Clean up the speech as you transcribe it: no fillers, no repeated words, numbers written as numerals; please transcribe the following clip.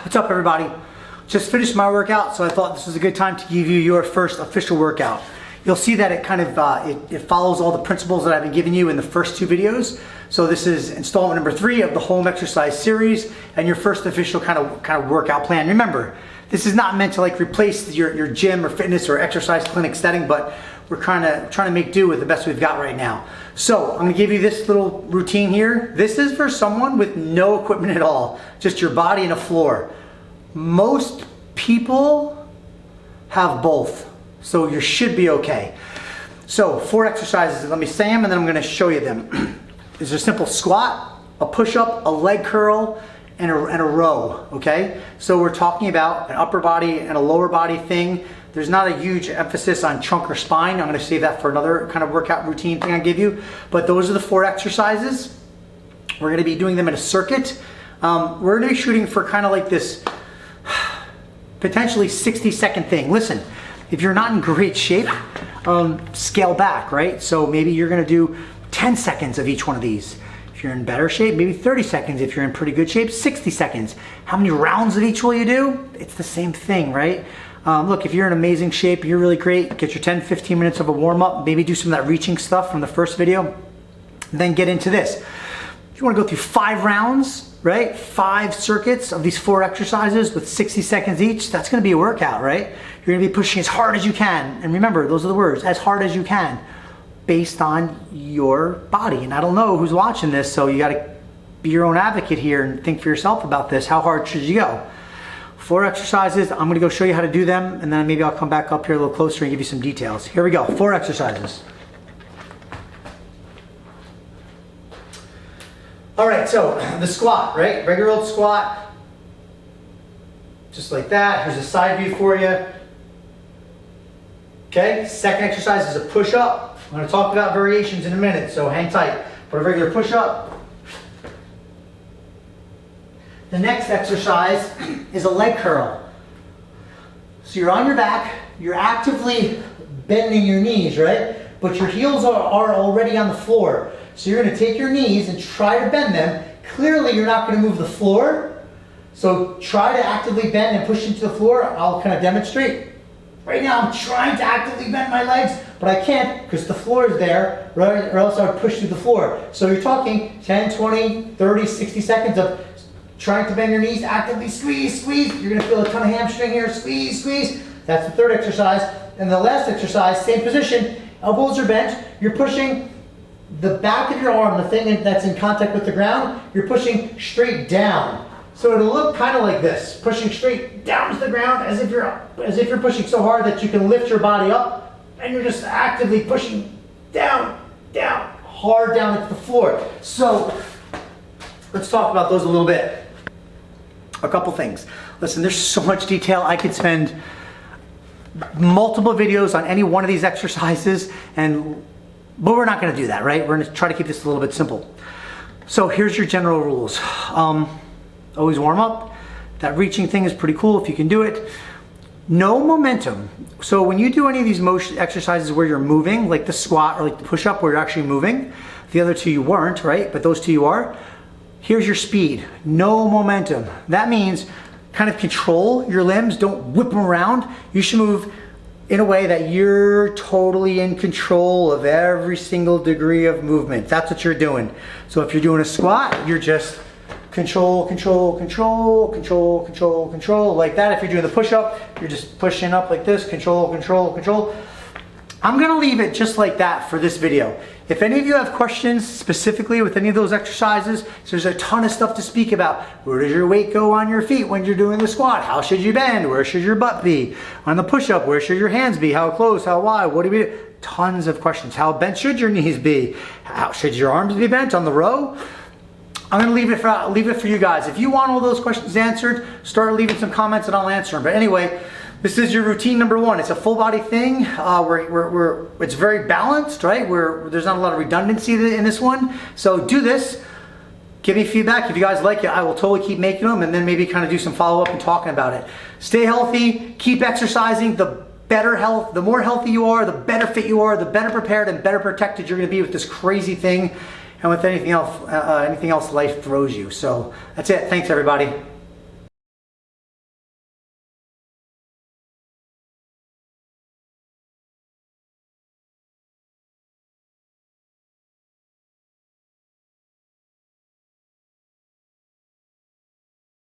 What's up, everybody? Just finished my workout, so I thought this was a good time to give you your first official workout. You'll see that it kind of it follows all the principles that I've been giving you in the first two videos. So this is installment number 3 of the home exercise series and your first official kind of workout plan. Remember, this is not meant to like replace your gym or fitness or exercise clinic setting, but we're trying to make do with the best we've got right now. So I'm gonna give you this little routine here. This is for someone with no equipment at all, just your body and a floor. Most people have both, so you should be okay. So 4 exercises, let me say them and then I'm gonna show you them. There's a simple squat, a push-up, a leg curl, and a row, okay? So we're talking about an upper body and a lower body thing. There's not a huge emphasis on trunk or spine. I'm gonna save that for another kind of workout routine thing I give you. But those are the 4 exercises. We're gonna be doing them in a circuit. We're gonna be shooting for kind of like this potentially 60-second thing. Listen, if you're not in great shape, scale back, right? So maybe you're gonna do 10 seconds of each one of these. If you're in better shape, maybe 30 seconds. If you're in pretty good shape, 60 seconds. How many rounds of each will you do? It's the same thing, right? Look, if you're in amazing shape, you're really great, get your 10-15 minutes of a warm-up, maybe do some of that reaching stuff from the first video, then get into this. If you wanna go through 5 rounds, right? 5 circuits of these 4 exercises with 60 seconds each, that's gonna be a workout, right? You're gonna be pushing as hard as you can. And remember, those are the words, as hard as you can, based on your body. And I don't know who's watching this, so you gotta be your own advocate here and think for yourself about this. How hard should you go? 4 exercises, I'm gonna go show you how to do them, and then maybe I'll come back up here a little closer and give you some details. Here we go, 4 exercises. All right, so the squat, right? Regular old squat, just like that. Here's a side view for you. Okay, second exercise is a push-up. I'm gonna talk about variations in a minute, so hang tight. But a regular push-up. The next exercise is a leg curl. So you're on your back, you're actively bending your knees, right? But your heels are already on the floor. So you're gonna take your knees and try to bend them. Clearly you're not gonna move the floor. So try to actively bend and push into the floor. I'll kind of demonstrate. Right now I'm trying to actively bend my legs, but I can't because the floor is there, right? Or else I would push through the floor. So you're talking 10, 20, 30, 60 seconds of trying to bend your knees, actively squeeze, squeeze. You're gonna feel a ton of hamstring here, squeeze, squeeze. That's the 3rd exercise. And the last exercise, same position, elbows are bent. You're pushing the back of your arm, the thing that's in contact with the ground, you're pushing straight down. So it'll look kind of like this, pushing straight down to the ground as if you're pushing so hard that you can lift your body up, and you're just actively pushing down, down, hard down into the floor. So let's talk about those a little bit. A couple things. Listen, there's so much detail. I could spend multiple videos on any one of these exercises, but we're not gonna do that, right? We're gonna try to keep this a little bit simple. So here's your general rules. Always warm up. That reaching thing is pretty cool if you can do it. No momentum. So when you do any of these motion exercises where you're moving, like the squat or like the push-up where you're actually moving, the other 2 you weren't, right? But those 2 you are. Here's your speed, no momentum. That means kind of control your limbs, don't whip them around. You should move in a way that you're totally in control of every single degree of movement. That's what you're doing. So if you're doing a squat, you're just control, control, control, control, control, control, like that. If you're doing the push-up, you're just pushing up like this, control, control, control. I'm gonna leave it just like that for this video. If any of you have questions specifically with any of those exercises, so there's a ton of stuff to speak about. Where does your weight go on your feet when you're doing the squat? How should you bend? Where should your butt be? On the push-up, where should your hands be? How close? How wide? What do we do? Tons of questions. How bent should your knees be? How should your arms be bent on the row? I'm gonna leave it for you guys. If you want all those questions answered, start leaving some comments and I'll answer them. But anyway, this is your routine number 1. It's a full body thing. It's very balanced, right? There's not a lot of redundancy in this one. So do this. Give me feedback. If you guys like it, I will totally keep making them and then maybe kind of do some follow up and talking about it. Stay healthy, keep exercising. The more healthy you are, the better fit you are, the better prepared and better protected you're gonna be with this crazy thing and with anything else life throws you. So that's it. Thanks, everybody.